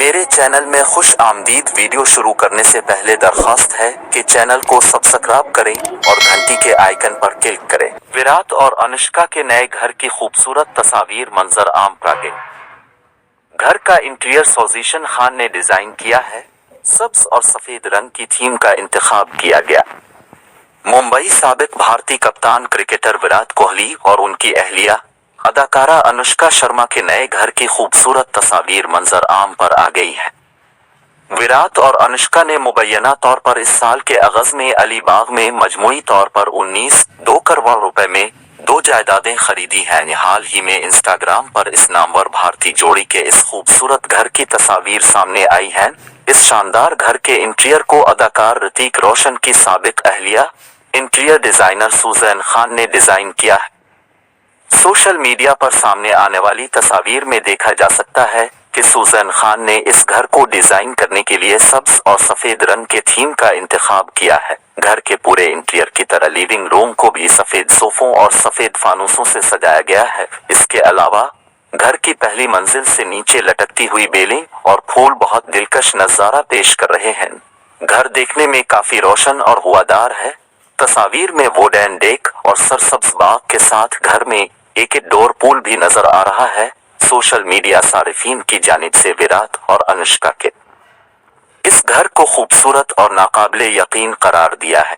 मेरे चैनल में खुश आमदीद। वीडियो शुरू करने से पहले दरख्वास्त है कि चैनल को सब्सक्राइब करें और घंटी के आइकन पर क्लिक करें। विराट और अनुष्का के नए घर की खूबसूरत तस्वीर मंजर आम पर आ गई। घर का इंटीरियर सौजीशन खान ने डिजाइन किया है। सब्ज और सफेद रंग की थीम का इंतखाब किया गया। मुंबई साबिक भारतीय कप्तान क्रिकेटर विराट कोहली और उनकी अहलिया अदाकारा अनुष्का शर्मा के नए घर की खूबसूरत तस्वीर मंजर आम पर आ गई है। विराट और अनुष्का ने मुबैना तौर पर इस साल के अगस्त में अलीबाग में मजमूई तौर पर 19.2 करोड़ रुपए में 2 जायदादें खरीदी हैं। हाल ही में इंस्टाग्राम पर इस नामवर भारतीय जोड़ी के इस खूबसूरत घर की तस्वीर सामने आई है। इस शानदार घर के इंटीरियर को अदाकार ऋतिक रोशन की साबिक अहलिया इंटीरियर डिजाइनर सुजैन खान ने डिजाइन किया है। सोशल मीडिया पर सामने आने वाली तस्वीर में देखा जा सकता है कि सुजैन खान ने इस घर को डिजाइन करने के लिए सब्ज और सफेद रंग के थीम का इंतखाब किया है। घर के पूरे इंटीरियर की तरह लिविंग रूम को भी सफेद सोफों और सफेद फानुसों से सजाया गया है। इसके अलावा घर की पहली मंजिल से नीचे लटकती हुई बेलें और फूल बहुत दिलकश नजारा पेश कर रहे हैं। घर देखने में काफी रोशन और हवादार है। तस्वीर में वुडन डेक और सरसब्ज बाग के साथ घर में एक डोर पूल भी नजर आ रहा है। सोशल मीडिया सारिफीन की जानिब से विराट और अनुष्का के इस घर को खूबसूरत और नाकाबिले यकीन करार दिया है।